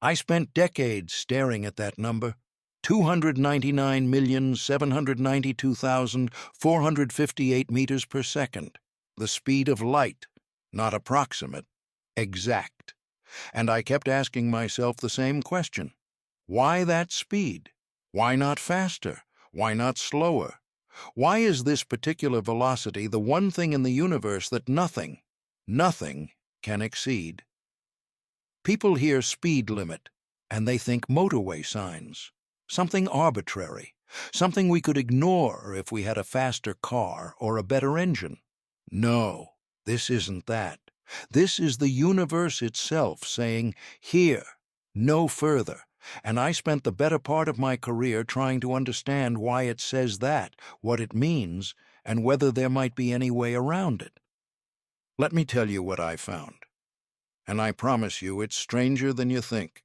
I spent decades staring at that number, 299,792,458 meters per second, the speed of light, not approximate, exact. And I kept asking myself the same question. Why that speed? Why not faster? Why not slower? Why is this particular velocity the one thing in the universe that nothing can exceed? People hear speed limit, and they think motorway signs, something arbitrary, something we could ignore if we had a faster car or a better engine. No, this isn't that. This is the universe itself saying, here, no further. And I spent the better part of my career trying to understand why it says that, what it means, and whether there might be any way around it. Let me tell you what I found. And I promise you it's stranger than you think.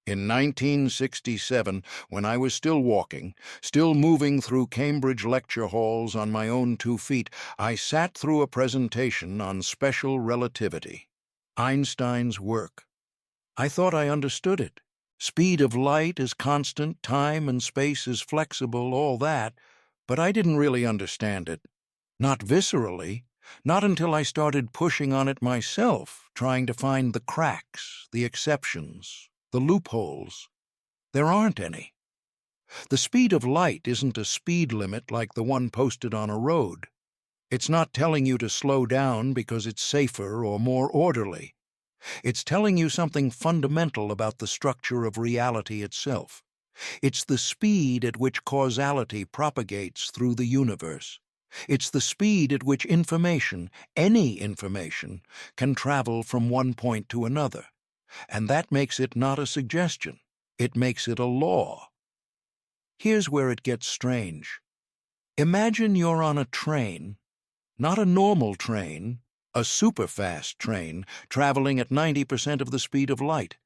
In 1967, when I was still walking, still moving through Cambridge lecture halls on my own 2 feet, I sat through a presentation on special relativity, Einstein's work. I thought I understood it. Speed of light is constant, time and space is flexible, all that, but I didn't really understand it. Not viscerally, not until I started pushing on it myself, trying to find the cracks, the exceptions, the loopholes. There aren't any. The speed of light isn't a speed limit like the one posted on a road. It's not telling you to slow down because it's safer or more orderly. It's telling you something fundamental about the structure of reality itself. It's the speed at which causality propagates through the universe. It's the speed at which information, any information, can travel from one point to another. And that makes it not a suggestion. It makes it a law. Here's where it gets strange. Imagine you're on a train, not a normal train, a super-fast train traveling at 90% of the speed of light.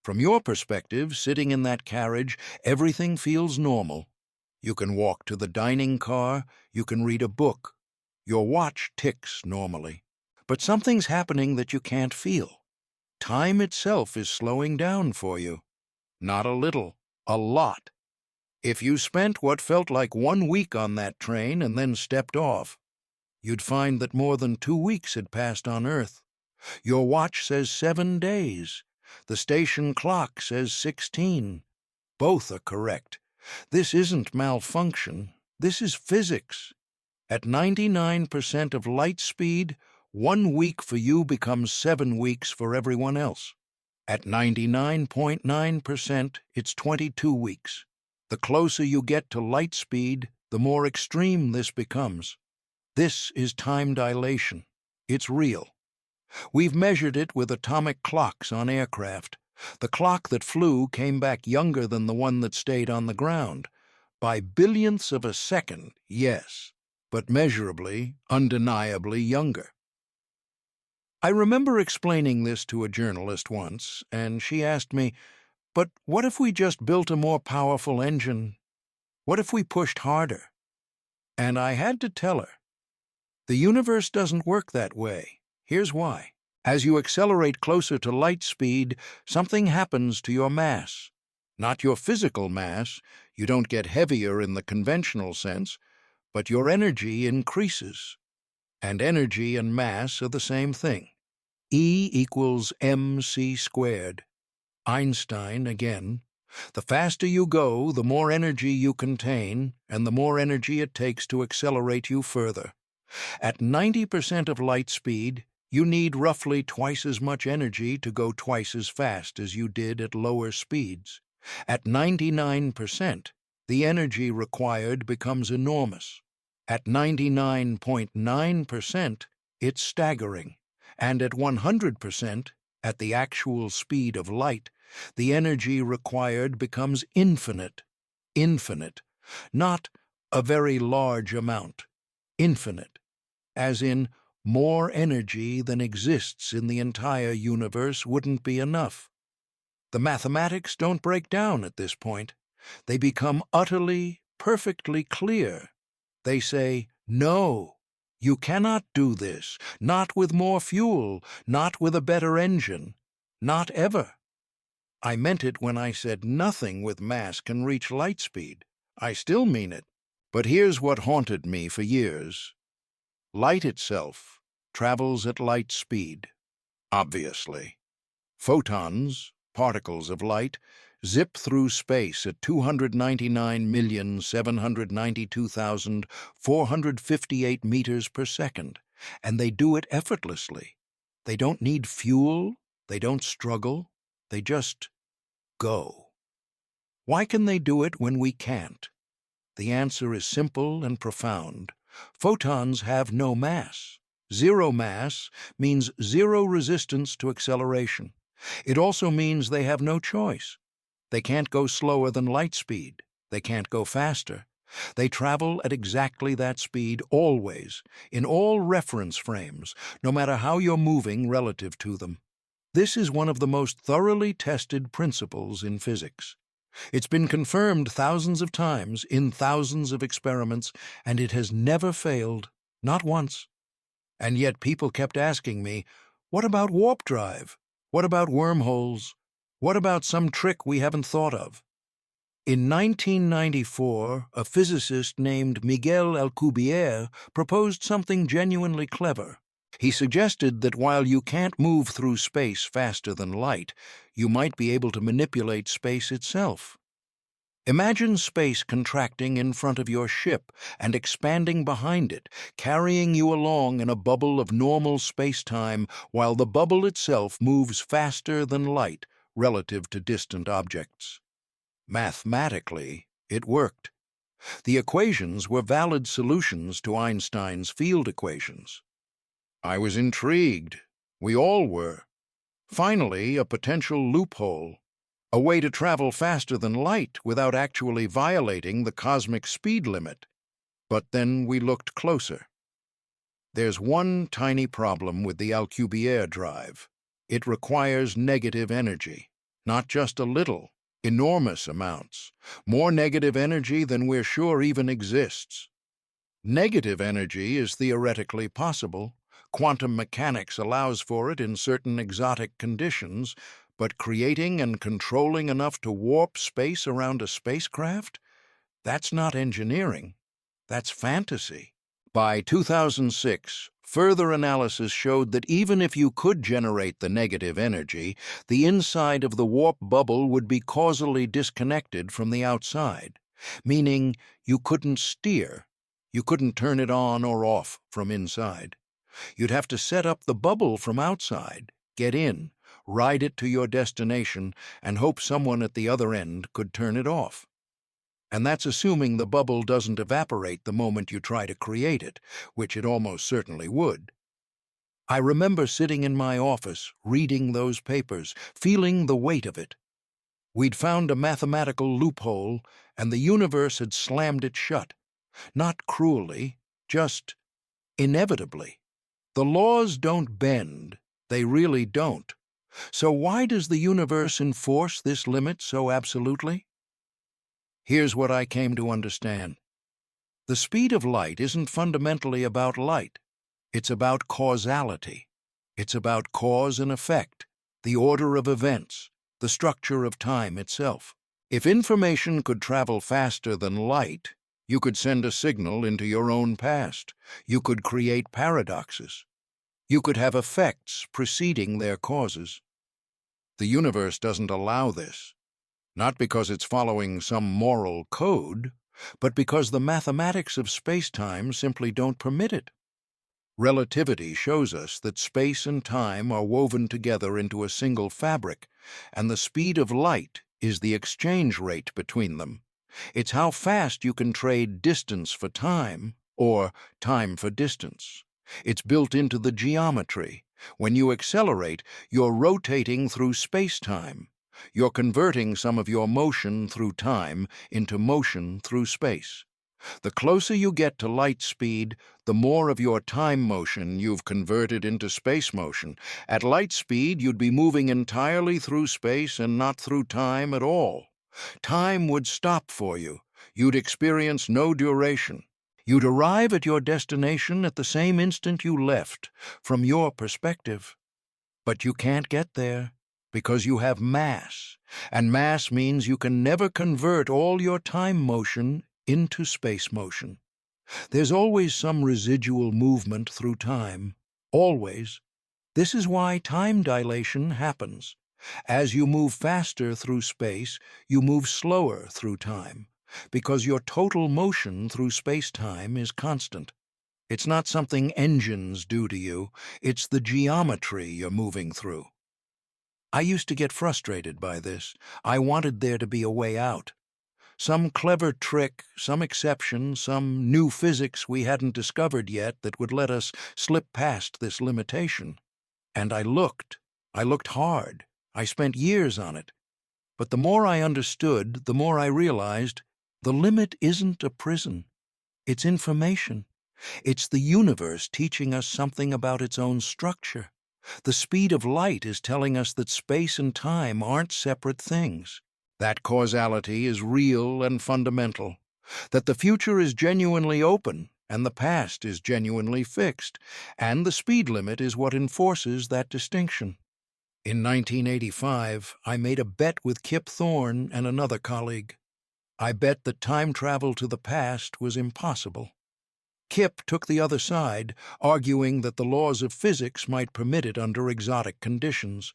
From your perspective, sitting in that carriage, everything feels normal. You can walk to the dining car, you can read a book. Your watch ticks normally. But something's happening that you can't feel. Time itself is slowing down for you. Not a little, a lot. If you spent what felt like 1 week on that train and then stepped off, you'd find that more than 2 weeks had passed on Earth. Your watch says 7 days. The station clock says 16. Both are correct. This isn't malfunction. This is physics. At 99% of light speed, 1 week for you becomes 7 weeks for everyone else. At 99.9%, it's 22 weeks. The closer you get to light speed, the more extreme this becomes. This is time dilation. It's real. We've measured it with atomic clocks on aircraft. The clock that flew came back younger than the one that stayed on the ground. By billionths of a second, yes, but measurably, undeniably younger. I remember explaining this to a journalist once, and she asked me, "But what if we just built a more powerful engine? What if we pushed harder?" And I had to tell her, the universe doesn't work that way. Here's why. As you accelerate closer to light speed, something happens to your mass. Not your physical mass, you don't get heavier in the conventional sense, but your energy increases. And energy and mass are the same thing. E equals mc squared. Einstein again. The faster you go, the more energy you contain, and the more energy it takes to accelerate you further. At 90% of light speed, you need roughly twice as much energy to go twice as fast as you did at lower speeds. At 99%, the energy required becomes enormous. At 99.9%, it's staggering. And at 100%, at the actual speed of light, the energy required becomes infinite. Infinite. Not a very large amount. Infinite. As in, more energy than exists in the entire universe wouldn't be enough. The mathematics don't break down at this point. They become utterly, perfectly clear. They say, no, you cannot do this, not with more fuel, not with a better engine, not ever. I meant it when I said nothing with mass can reach light speed. I still mean it. But here's what haunted me for years. Light itself travels at light speed, obviously. Photons, particles of light, zip through space at 299,792,458 meters per second, and they do it effortlessly. They don't need fuel, they don't struggle, they just go. Why can they do it when we can't? The answer is simple and profound. Photons have no mass. Zero mass means zero resistance to acceleration. It also means they have no choice. They can't go slower than light speed. They can't go faster. They travel at exactly that speed always, in all reference frames, no matter how you're moving relative to them. This is one of the most thoroughly tested principles in physics. It's been confirmed thousands of times in thousands of experiments, and it has never failed, not once. And yet people kept asking me, what about warp drive? What about wormholes? What about some trick we haven't thought of? In 1994, a physicist named Miguel Alcubierre proposed something genuinely clever. He suggested that while you can't move through space faster than light, you might be able to manipulate space itself. Imagine space contracting in front of your ship and expanding behind it, carrying you along in a bubble of normal space-time while the bubble itself moves faster than light relative to distant objects. Mathematically, it worked. The equations were valid solutions to Einstein's field equations. I was intrigued. We all were. Finally, a potential loophole. A way to travel faster than light without actually violating the cosmic speed limit. But then we looked closer. There's one tiny problem with the Alcubierre drive. It requires negative energy. Not just a little, enormous amounts. More negative energy than we're sure even exists. Negative energy is theoretically possible. Quantum mechanics allows for it in certain exotic conditions, but creating and controlling enough to warp space around a spacecraft? That's not engineering. That's fantasy. By 2006, further analysis showed that even if you could generate the negative energy, the inside of the warp bubble would be causally disconnected from the outside, meaning you couldn't steer. You couldn't turn it on or off from inside. You'd have to set up the bubble from outside, get in, ride it to your destination, and hope someone at the other end could turn it off. And that's assuming the bubble doesn't evaporate the moment you try to create it, which it almost certainly would. I remember sitting in my office, reading those papers, feeling the weight of it. We'd found a mathematical loophole, and the universe had slammed it shut. Not cruelly, just inevitably. The laws don't bend. They really don't. So why does the universe enforce this limit so absolutely? Here's what I came to understand. The speed of light isn't fundamentally about light. It's about causality. It's about cause and effect, the order of events, the structure of time itself. If information could travel faster than light, you could send a signal into your own past. You could create paradoxes. You could have effects preceding their causes. The universe doesn't allow this, not because it's following some moral code, but because the mathematics of space-time simply don't permit it. Relativity shows us that space and time are woven together into a single fabric, and the speed of light is the exchange rate between them. It's how fast you can trade distance for time, or time for distance. It's built into the geometry. When you accelerate, you're rotating through space-time. You're converting some of your motion through time into motion through space. The closer you get to light speed, the more of your time motion you've converted into space motion. At light speed, you'd be moving entirely through space and not through time at all. Time would stop for you. You'd experience no duration. You'd arrive at your destination at the same instant you left, from your perspective. But you can't get there, because you have mass, and mass means you can never convert all your time motion into space motion. There's always some residual movement through time. Always. This is why time dilation happens. As you move faster through space, you move slower through time, because your total motion through space-time is constant. It's not something engines do to you, it's the geometry you're moving through. I used to get frustrated by this. I wanted there to be a way out. Some clever trick, some exception, some new physics we hadn't discovered yet that would let us slip past this limitation. And I looked hard. I spent years on it. But the more I understood, the more I realized the limit isn't a prison. It's information. It's the universe teaching us something about its own structure. The speed of light is telling us that space and time aren't separate things. That causality is real and fundamental. That the future is genuinely open and the past is genuinely fixed, and the speed limit is what enforces that distinction. In 1985, I made a bet with Kip Thorne and another colleague. I bet that time travel to the past was impossible. Kip took the other side, arguing that the laws of physics might permit it under exotic conditions.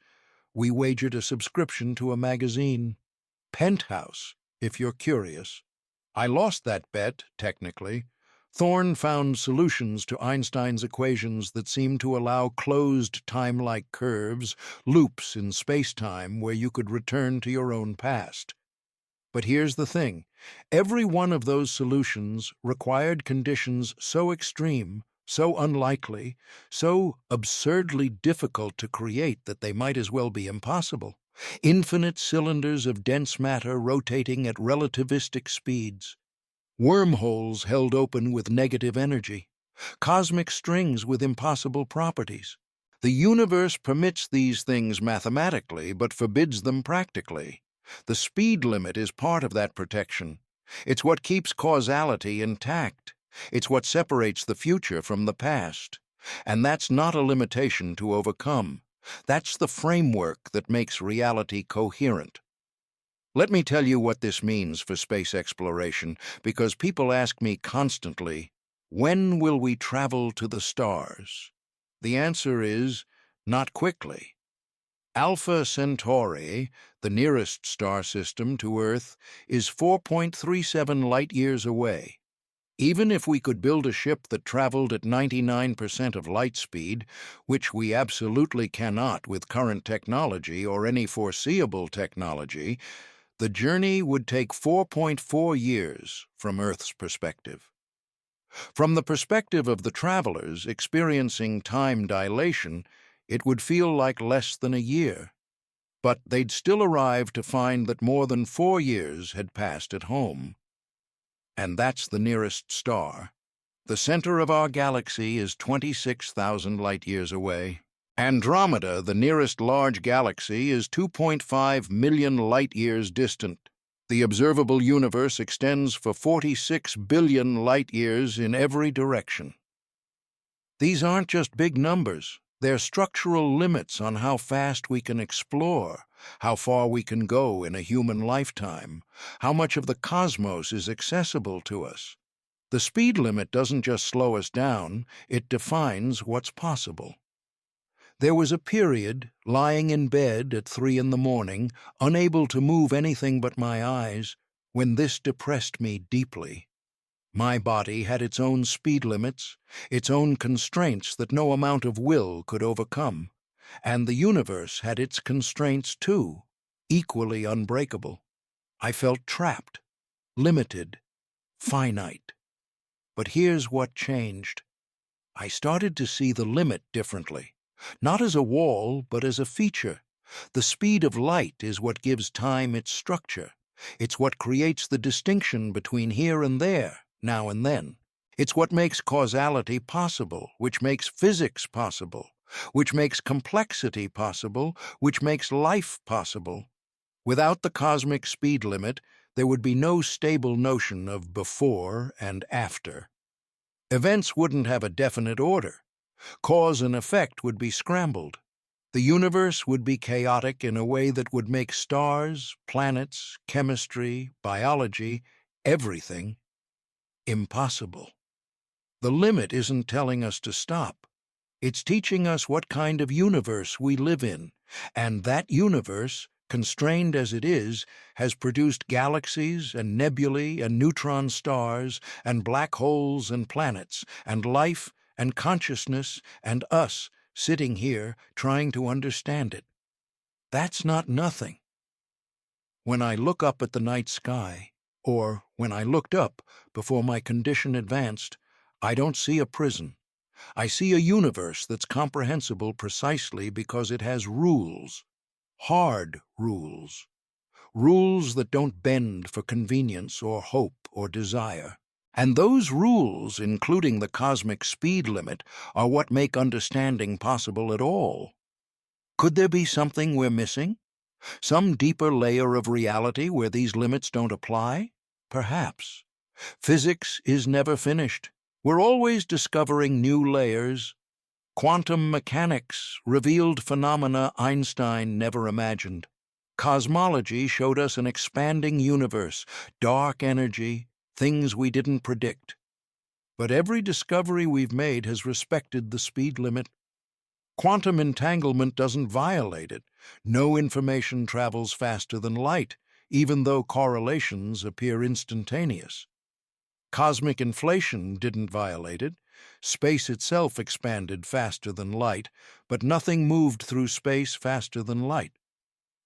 We wagered a subscription to a magazine, Penthouse, if you're curious. I lost that bet, technically. Thorne found solutions to Einstein's equations that seemed to allow closed time-like curves, loops in space-time where you could return to your own past. But here's the thing. Every one of those solutions required conditions so extreme, so unlikely, so absurdly difficult to create that they might as well be impossible. Infinite cylinders of dense matter rotating at relativistic speeds. Wormholes held open with negative energy. Cosmic strings with impossible properties. The universe permits these things mathematically, but forbids them practically. The speed limit is part of that protection. It's what keeps causality intact. It's what separates the future from the past. And that's not a limitation to overcome. That's the framework that makes reality coherent. Let me tell you what this means for space exploration, because people ask me constantly, when will we travel to the stars? The answer is, not quickly. Alpha Centauri, the nearest star system to Earth, is 4.37 light-years away. Even if we could build a ship that traveled at 99% of light speed, which we absolutely cannot with current technology or any foreseeable technology, the journey would take 4.4 years from Earth's perspective. From the perspective of the travelers experiencing time dilation, it would feel like less than a year. But they'd still arrive to find that more than 4 years had passed at home. And that's the nearest star. The center of our galaxy is 26,000 light-years away. Andromeda, the nearest large galaxy, is 2.5 million light-years distant. The observable universe extends for 46 billion light-years in every direction. These aren't just big numbers. They're structural limits on how fast we can explore, how far we can go in a human lifetime, how much of the cosmos is accessible to us. The speed limit doesn't just slow us down, it defines what's possible. There was a period, lying in bed at 3 in the morning, unable to move anything but my eyes, when this depressed me deeply. My body had its own speed limits, its own constraints that no amount of will could overcome, and the universe had its constraints too, equally unbreakable. I felt trapped, limited, finite. But here's what changed. I started to see the limit differently, not as a wall, but as a feature. The speed of light is what gives time its structure. It's what creates the distinction between here and there, now and then. It's what makes causality possible, which makes physics possible, which makes complexity possible, which makes life possible. Without the cosmic speed limit, there would be no stable notion of before and after. Events wouldn't have a definite order. Cause and effect would be scrambled. The universe would be chaotic in a way that would make stars, planets, chemistry, biology, everything impossible. The limit isn't telling us to stop. It's teaching us what kind of universe we live in, and that universe, constrained as it is, has produced galaxies and nebulae and neutron stars and black holes and planets and life and consciousness and us sitting here trying to understand it. That's not nothing. When I look up at the night sky, or when I looked up before my condition advanced, I don't see a prison. I see a universe that's comprehensible precisely because it has rules, hard rules, rules that don't bend for convenience or hope or desire. And those rules, including the cosmic speed limit, are what make understanding possible at all. Could there be something we're missing? Some deeper layer of reality where these limits don't apply? Perhaps. Physics is never finished. We're always discovering new layers. Quantum mechanics revealed phenomena Einstein never imagined. Cosmology showed us an expanding universe, dark energy, things we didn't predict. But every discovery we've made has respected the speed limit. Quantum entanglement doesn't violate it. No information travels faster than light, even though correlations appear instantaneous. Cosmic inflation didn't violate it. Space itself expanded faster than light, but nothing moved through space faster than light.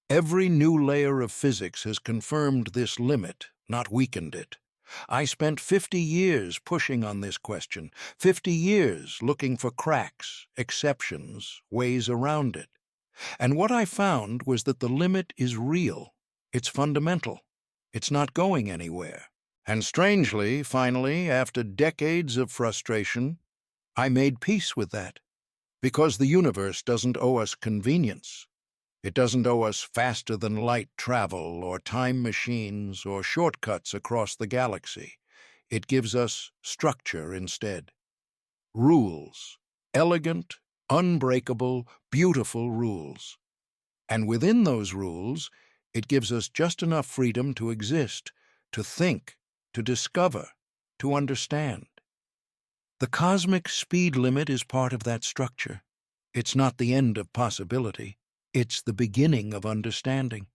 Every new layer of physics has confirmed this limit, not weakened it. I spent 50 years pushing on this question, 50 years looking for cracks, exceptions, ways around it. And what I found was that the limit is real. It's fundamental. It's not going anywhere. And strangely, finally, after decades of frustration, I made peace with that. Because the universe doesn't owe us convenience. It doesn't owe us faster-than-light travel or time machines or shortcuts across the galaxy. It gives us structure instead. Rules. Elegant, unbreakable, beautiful rules. And within those rules, it gives us just enough freedom to exist, to think, to discover, to understand. The cosmic speed limit is part of that structure. It's not the end of possibility. It's the beginning of understanding.